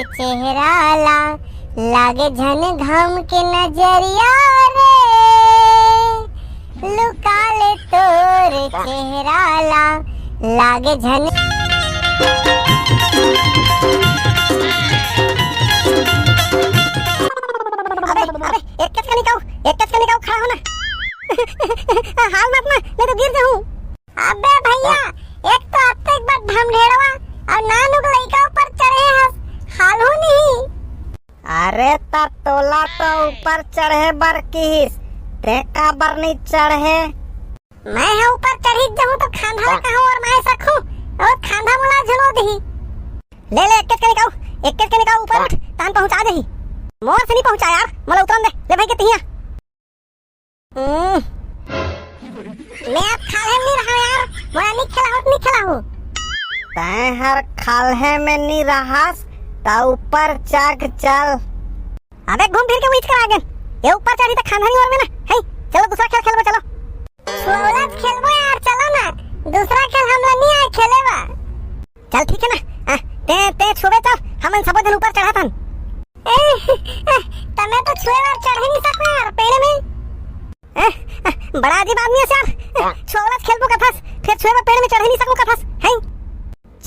चेहरा लागे झन घम के नजरिया रे, लुका ले तोर चेहरा लागे झन। अबे एक कच का निकाओ खड़ा हो ना। हाल मत ना, नहीं तो गिर जाऊं। अबे भैया एक तो अब तक बार ढमढेड़वा और नानू के लइका ऊपर चढ़े हस, हाल हो नहीं। अरे ता तोला तो ऊपर चढ़े बर किस, ते का बर नहीं चढ़े। मैं है ऊपर चढ़ी जाऊं तो खांधा कहां और मैं सकूं और खांधा मुला झलो दही। ले ले एक कच के निकाओ ऊपर उठ, तान पहुंचा दही। मोर से नहीं पहुंचा यार, मला उतरन दे। ले भाई के तिया मैं अब खाले नहीं रहा यार, मोरा नहीं खेला हूं। तै हर खालहे में नहीं रहास ता ऊपर चढ़ चल। अबे घूम फिर के बीच कर आगे ये ऊपर चढ़ी तो खांधा नहीं और में ना। हे चलो दूसरा खेल खेलबो, चलो छोला खेलबो यार, चलो ना दूसरा खेल हमला नहीं आए खेलेबा। चल ठीक है ना, ते छुबे चल, हमन सब जन ऊपर चढ़ातन। तमे तो छुए और चढ़ ही नहीं सकते यार पेड़ में। बड़ा अजीब आदमी है यार, छोला खेलबो कथास फिर छुए पेड़ में चढ़ ही नहीं सकूं कथास। हे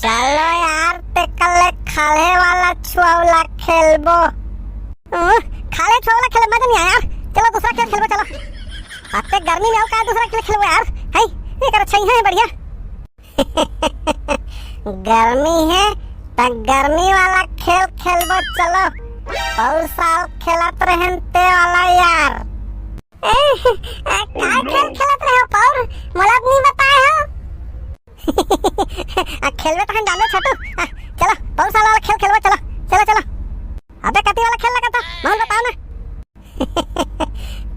चलो यार ते कल खाले वाला छुआवला खेलबो। खाले छुआवला खेले मजा नहीं आया यार, चलो दूसरा खेल खेलबो। चलो अत्ते गर्मी में का दूसरा खेल खेलबो यार। हे ये कर अच्छा है बढ़िया। गर्मी है ता गर्मी वाला खेल खेलबो। चलो और साल खेलत रहन ते वाला यार। काय खेल खेलत रहे हो पौर, मोला नहीं बताए हो। खेलवे तो हम जानो छोटू। चलो पौर साल वाला खेल खेलबो, चलो। अबे कति वाला खेल लगा था मोहन बताओ ना।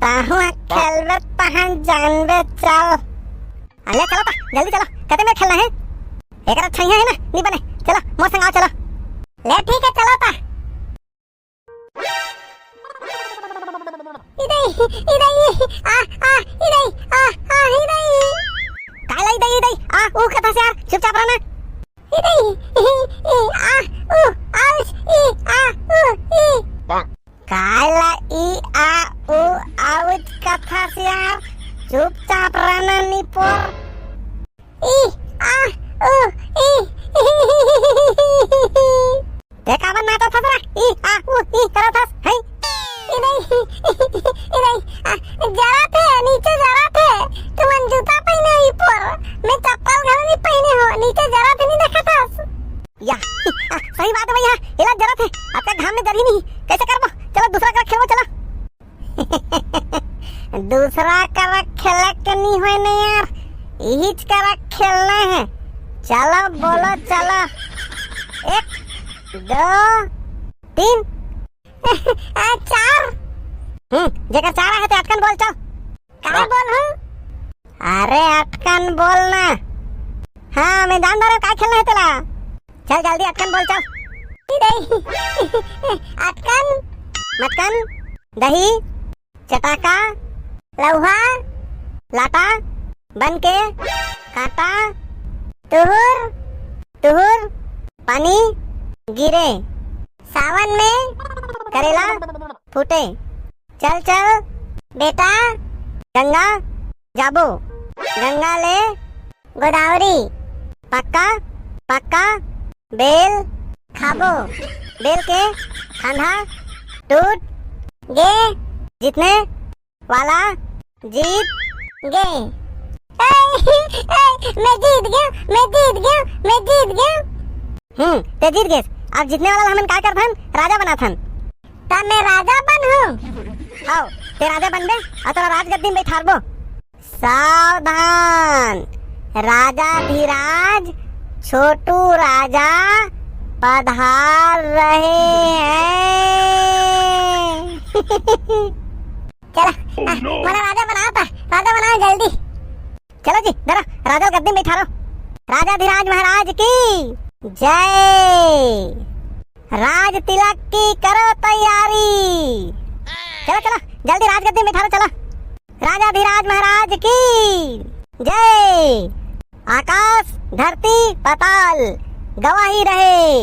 ताहु खेलवे तहन जानबे चल। अरे चलो ता जल्दी चलो, कते में खेलना है। एक अच्छा है ना, नहीं बने। चलो मोर संग आओ, चलो। ले ठीक है चलो ता। इधर आ ऊ कथा से यार चुपचाप रहना। काला ई आ ऊ आउच कथा से यार चुपचाप रहना नहीं पोर। देखा मन नाटक फसरा ई आ ऊ ई करा था। है जरा थे नीचे जरा थे, तुम जूता पहने ही पर मैं चप्पल घर नहीं पहने हो, नीचे जरा थे नहीं देखा था या। सही बात है भैया, इला जरा थे आपका घाम में जरी नहीं, कैसे करबो। चलो दूसरा कर खेलो, चलो। दूसरा कर खेले के नहीं होए ना यार, यही कर खेलना है। चलो बोलो, चलो 1 2 3 4। जगह 4 है तो अटकन बोल चल। क्या बोल हूँ? अरे अटकन बोलना। हाँ मैं जान रहा हूँ क्या खेलना है तेरा। चल जल्दी अटकन बोल चल। अटकन मटकन दही चटाका लौहा लाटा बनके काटा तुहुर पानी गिरे सावन में करेला फूटे। चल बेटा गंगा जाबो, गंगा ले गोदावरी पक्का बेल खाबो, बेल के खांधा टूट गे, जीतने वाला जीत गे। मैं जीत गया। ते जीत गए। अब जीतने वाला हमन क्या करथन, राजा बनाथन। तब मैं राजा बनूं। आओ ते राजा बनबे और तोरा राजगद्दी में बैठारबो। सावधान, राजा धीराज छोटू राजा पधार रहे हैं। चला मला राजा बनाओ जल्दी। चलो जी जरा राजा गद्दी में बैठा लो। राजा धीराज महाराज की जय। राज तिलक की करो तैयारी। चलो जल्दी राजगद्दी में बैठा लो, चलो। राजा धीराज महाराज की जय। आकाश धरती पाताल गवाही रहे,